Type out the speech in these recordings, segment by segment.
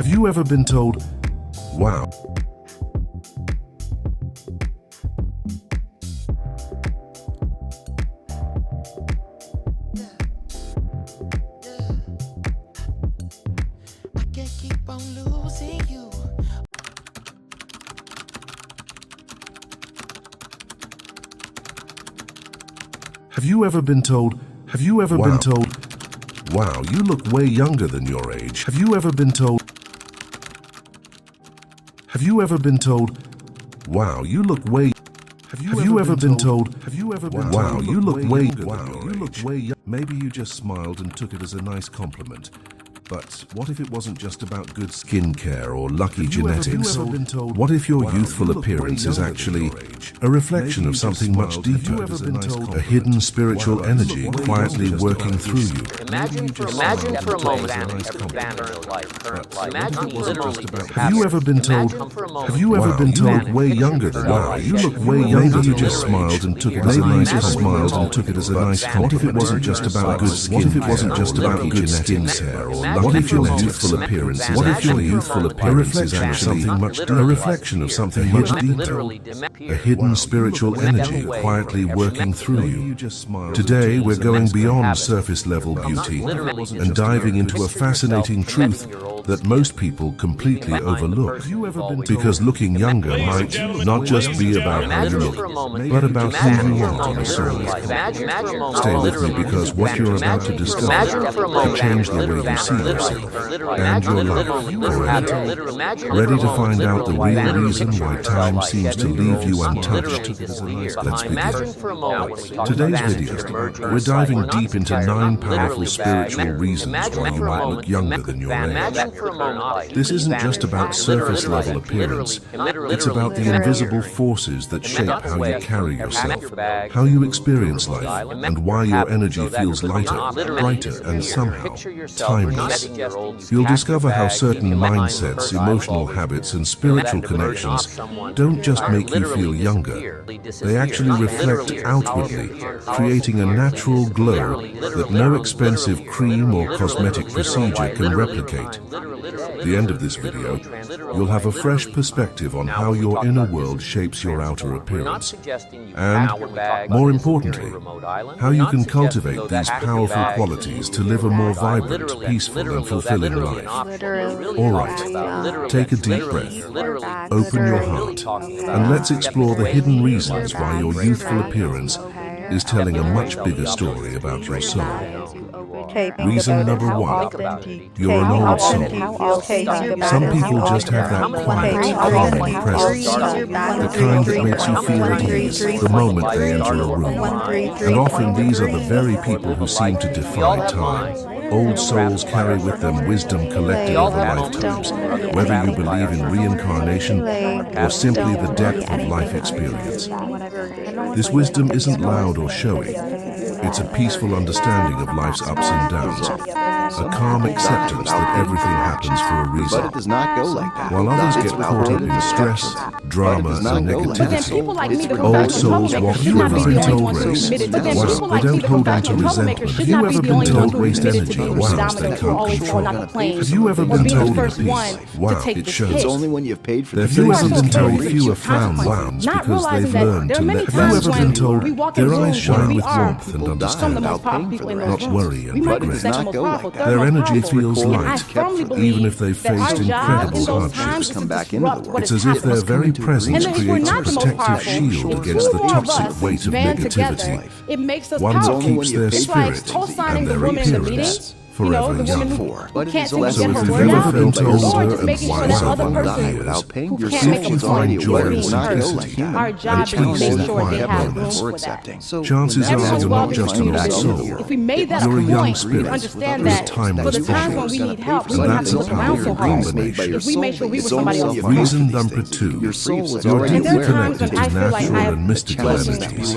you ever been told, wow? I can't keep on losing you. Have you ever been told, wow, you look way younger than your age? Have you ever been told, wow, you look way, wow, you look way, maybe you just smiled and took it as a nice compliment. But what if it wasn't just about good skincare or lucky genetics? What if your youthful appearance is actually a reflection of something much deeper, a hidden spiritual energy quietly working through you? Imagine for a moment Have you ever been told, way younger than wow, you look way younger? You just smiled and took it as a nice compliment. What if it wasn't just about good skin? What if it wasn't just about good skincare or what if your youthful appearance is actually a reflection of something much deeper, a hidden spiritual energy quietly working through you? Today we're going beyond surface level beauty and diving into a fascinating truth that most people completely overlook, because looking younger might not just be about how you look, but about who you are on a soul. Stay with me, because what you're about to discover could change the way you see yourself and your life forever. Ready to find out the real reason why time seems to leave you untouched? Let's begin. Today's video, we're diving deep into 9 powerful spiritual reasons why you might look younger than your age. This isn't just about surface level appearance, it's about the invisible forces that shape how you carry yourself, how you experience life, and why your energy feels lighter, brighter, and somehow timeless. You'll discover how certain mindsets, emotional habits, and spiritual connections don't just make you feel younger, they actually reflect outwardly, creating a natural glow that no expensive cream or cosmetic procedure can replicate. At the end of this video, you'll have a fresh perspective on how your inner world shapes your outer appearance, and, more importantly, how you can cultivate these powerful qualities to live a more vibrant, peaceful, and fulfilling life. Alright, take a deep breath, open your heart, and let's explore the hidden reasons why your youthful appearance is telling a much bigger story about your soul. Reason number 1, you're an old soul. Some people just have that quiet, calming presence, the kind that makes you feel at ease the moment they enter a room. And often these are the very people who seem to defy time. Old souls carry with them wisdom collected over lifetimes, whether you believe in reincarnation or simply the depth of life experience. This wisdom isn't loud or showy. It's a peaceful understanding of life's ups and downs, a calm acceptance that everything happens for a reason. But it does not go like that. While others get caught up in stress, drama, and negativity, old souls walk through a mental race. Wow, they don't hold on to resentment. Have you ever been told waste energy on things they can't control? Have you ever been told in peace? Wow, it shows. It's only when you've paid for the Have you ever been told fewer frown lines because they've learned to let? Have you ever been told their eyes shine with warmth and understanding, not worry and regret? Their energy feels light, even if they've faced incredible hardships. It's as if their very presence creates a protective shield against the toxic weight of negativity, one that keeps their spirit and their appearance forever young. So if you've ever felt older and wiser than your peers, if you find joy in simplicity and peace in quiet moments, chances are you're not just an old soul, you're a young spirit with a timeless body, and that's a powerful combination. Reason number 2, you're deeply connected to natural and mystical energies.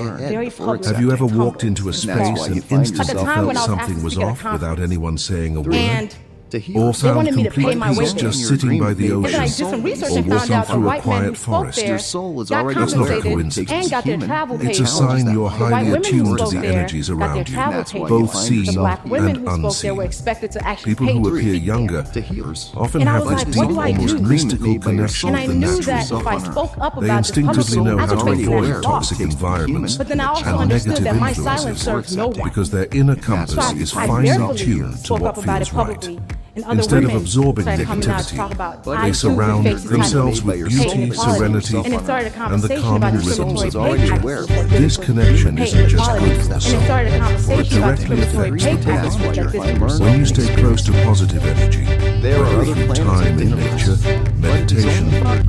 Have you ever walked into a space and instantly felt something was off without anyone saying a word? To heal. or They found wanted me to pay complete my way peace for just it. sitting by the And then I ocean did some research or and found walking out the through a white man who quiet spoke forest. there Your soul is got already That's not a compensated coincidence. and got their travel paid It's a for. sign you're The white highly women who attuned to spoke the there energies got their around you, travel That's paid why for. you both find seen The black women and who spoke there were unseen. expected to actually People pay who to appear speak there. younger to healers. often And I have was this like, deep, what do I almost do? mystical Made by your connection And soul. I with the knew natural that if I world. spoke up They about this instinctively publicly, know I how could to face avoid national law. toxic environments But then I also and understood negative that my silence influences serves no one. because their inner compass So is I finely barely tuned to spoke what up about it feels right. publicly. And other Instead of women absorbing started coming out to talk negativity, about, they I too surround could face this themselves type with of beauty, hate and equality. serenity, And it started a and the conversation calming about rhythms discriminatory of pay nature. packages. This connection Hate isn't and just equality. good for the And it soul, started a it conversation about directly discriminatory affects pay the body. packages like this. When you stay close to positive energy, There are whether other through planets time and in universes. nature, meditation,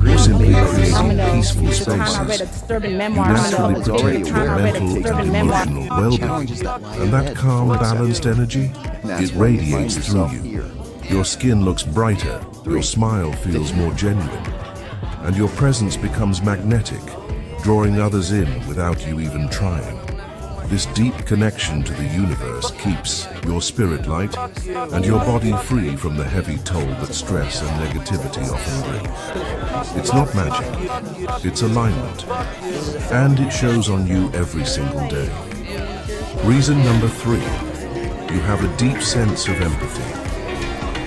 or simply creating peaceful At the time I read a spaces, disturbing you memoir. naturally At the protect your time I read a mental disturbing and memoir. emotional well-being. And that calm, balanced energy, it radiates through you. Your skin looks brighter, your smile feels more genuine, and your presence becomes magnetic, drawing others in without you even trying. This deep connection to the universe keeps your spirit light and your body free from the heavy toll that stress and negativity often brings. It's not magic, it's alignment, and it shows on you every single day. Reason number 3, you have a deep sense of empathy.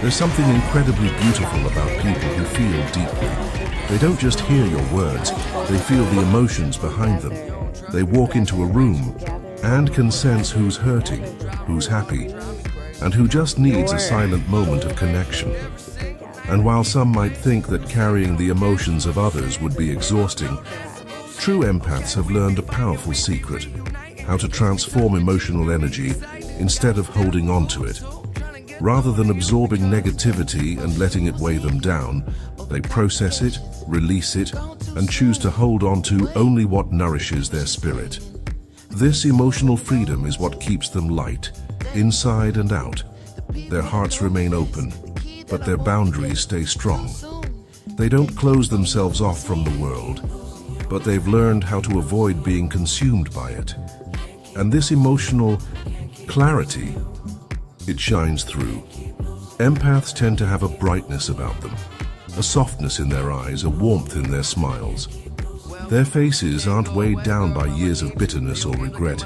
There's something incredibly beautiful about people who feel deeply. They don't just hear your words, they feel the emotions behind them. They walk into a room and can sense who's hurting, who's happy, and who just needs a silent moment of connection. And while some might think that carrying the emotions of others would be exhausting, true empaths have learned a powerful secret: how to transform emotional energy instead of holding on to it. Rather than absorbing negativity and letting it weigh them down, they process it, release it, and choose to hold on to only what nourishes their spirit. This emotional freedom is what keeps them light, inside and out. Their hearts remain open, but their boundaries stay strong. They don't close themselves off from the world, but they've learned how to avoid being consumed by it. And this emotional clarity, it shines through. Empaths tend to have a brightness about them, a softness in their eyes, a warmth in their smiles. Their faces aren't weighed down by years of bitterness or regret,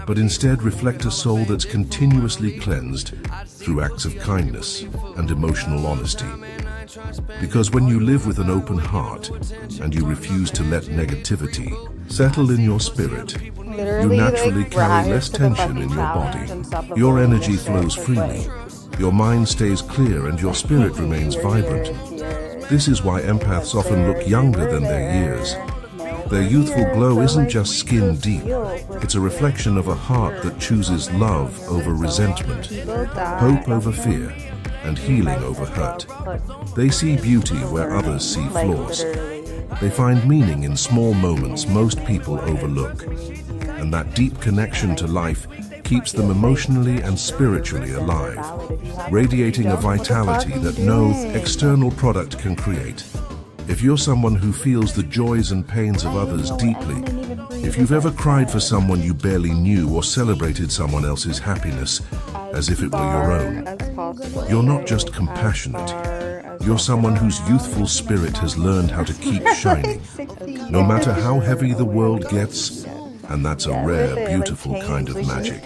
but instead reflect a soul that's continuously cleansed through acts of kindness and emotional honesty. Because when you live with an open heart and you refuse to let negativity settle in your spirit, you naturally carry less tension in your body. Your energy flows freely, your mind stays clear, and your spirit remains vibrant. This is why empaths often look younger than their years. Their youthful glow isn't just skin deep, it's a reflection of a heart that chooses love over resentment, hope over fear, and healing over hurt. They see beauty where others see flaws. They find meaning in small moments most people overlook. And that deep connection to life keeps them emotionally and spiritually alive, radiating a vitality that no external product can create. If you're someone who feels the joys and pains of others deeply, if you've ever cried for someone you barely knew or celebrated someone else's happiness as if it were your own, you're not just compassionate. You're someone whose youthful spirit has learned how to keep shining, no matter how heavy the world gets, and that's a rare, beautiful kind of magic.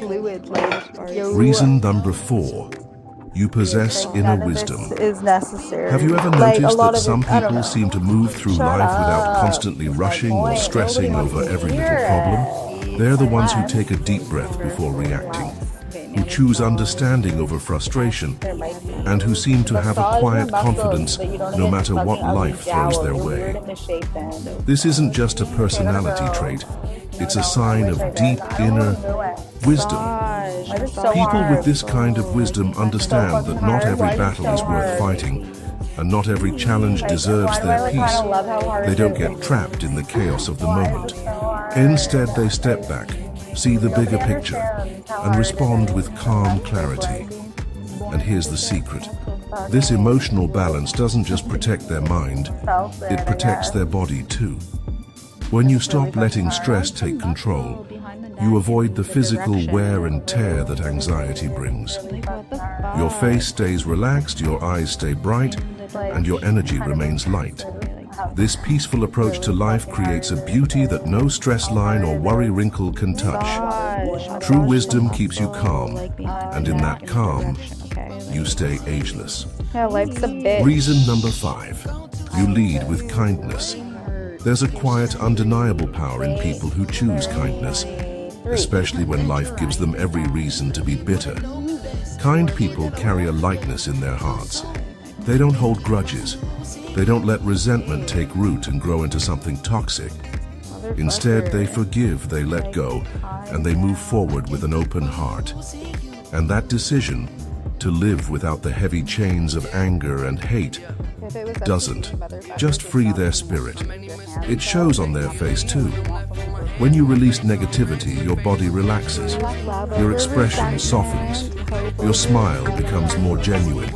Reason number 4. You possess inner wisdom. Have you ever noticed that some people seem to move through life without constantly rushing or stressing over every little problem? They're the ones who take a deep breath before reacting, who choose understanding over frustration, and who seem to have a quiet confidence no matter what life throws their way. This isn't just a personality trait, it's a sign of deep inner wisdom. People with this kind of wisdom understand that not every battle is worth fighting, and not every challenge deserves their peace. They don't get trapped in the chaos of the moment. Instead, they step back, see the bigger picture, and respond with calm clarity. And here's the secret. This emotional balance doesn't just protect their mind, it protects their body too. When you stop letting stress take control, You avoid the physical wear and tear that anxiety brings. Your face stays relaxed, your eyes stay bright, and your energy remains light. This peaceful approach to life creates a beauty that no stress line or worry wrinkle can touch. True wisdom keeps you calm, and in that calm, you stay ageless. Yeah, life's a bitch. Reason number 5. You lead with kindness. There's a quiet, undeniable power in people who choose kindness, especially when life gives them every reason to be bitter. Kind people carry a lightness in their hearts. They don't hold grudges. They don't let resentment take root and grow into something toxic. Instead, they forgive, they let go, and they move forward with an open heart. And that decision, to live without the heavy chains of anger and hate, doesn't just free their spirit. It shows on their face too. When you release negativity, your body relaxes, your expression softens, your smile becomes more genuine,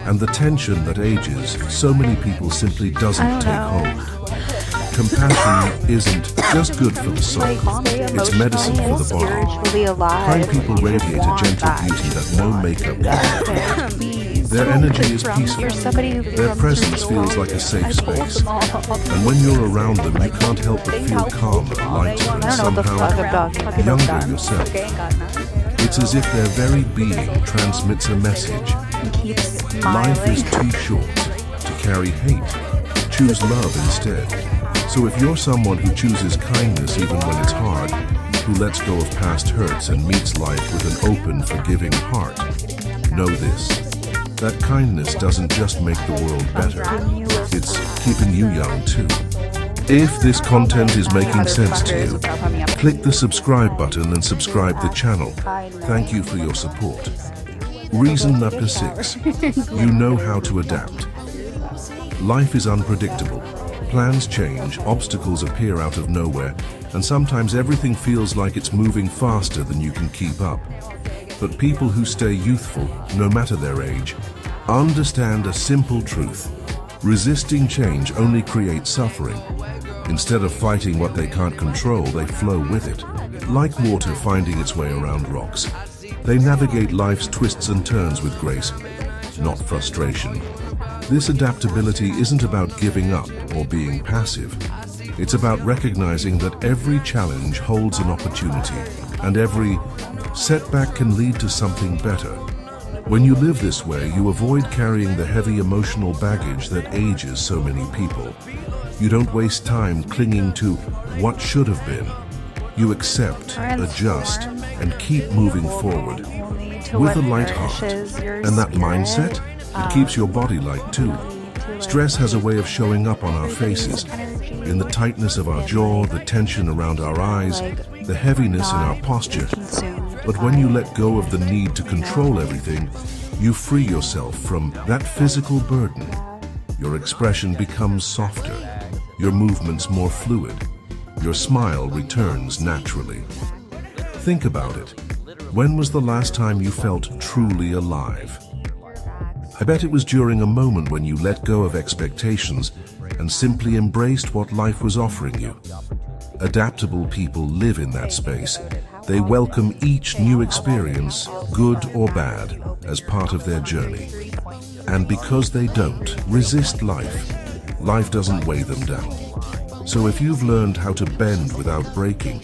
and the tension that ages so many people simply doesn't take hold. Compassion isn't just good for the soul, it's medicine for the body. Kind people radiate a gentle beauty that no makeup can. Their energy is peaceful. Their presence feels like a safe space. And when you're around them, you can't help but feel calm, lighter, and somehow younger yourself. It's as if their very being transmits a message. Life is too short to carry hate. Choose love instead. So if you're someone who chooses kindness even when it's hard, who lets go of past hurts and meets life with an open, forgiving heart, know this, that kindness doesn't just make the world better, it's keeping you young too. If this content is making sense to you, click the subscribe button and subscribe the channel. Thank you for your support. Reason number 6, you know how to adapt. Life is unpredictable. Plans change, obstacles appear out of nowhere, and sometimes everything feels like it's moving faster than you can keep up. But people who stay youthful, no matter their age, understand a simple truth. Resisting change only creates suffering. Instead of fighting what they can't control, they flow with it. Like water finding its way around rocks, they navigate life's twists and turns with grace, not frustration. This adaptability isn't about giving up or being passive. It's about recognizing that every challenge holds an opportunity, and every setback can lead to something better. When you live this way, you avoid carrying the heavy emotional baggage that ages so many people. You don't waste time clinging to what should have been. You accept, adjust, and keep moving forward. With a light heart and that mindset, it keeps your body light too. Stress has a way of showing up on our faces, in the tightness of our jaw, the tension around our eyes, the heaviness in our posture. But when you let go of the need to control everything, you free yourself from that physical burden. Your expression becomes softer, your movements more fluid, your smile returns naturally. Think about it. When was the last time you felt truly alive? I bet it was during a moment when you let go of expectations and simply embraced what life was offering you. Adaptable people live in that space. They welcome each new experience, good or bad, as part of their journey. And because they don't resist life, life doesn't weigh them down. So if you've learned how to bend without breaking,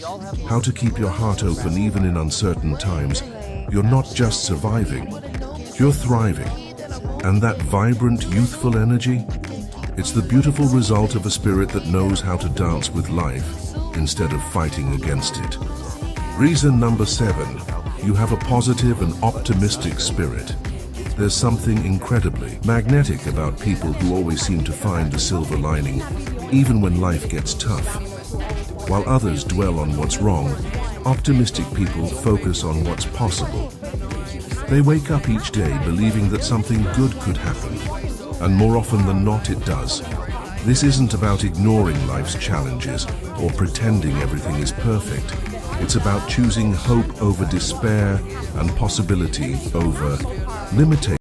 how to keep your heart open even in uncertain times, you're not just surviving, you're thriving. And that vibrant, youthful energy, it's the beautiful result of a spirit that knows how to dance with life instead of fighting against it. Reason number 7, you have a positive and optimistic spirit. There's something incredibly magnetic about people who always seem to find the silver lining, even when life gets tough. While others dwell on what's wrong, optimistic people focus on what's possible. They wake up each day believing that something good could happen, and more often than not it does. This isn't about ignoring life's challenges or pretending everything is perfect. It's about choosing hope over despair and possibility over limitation.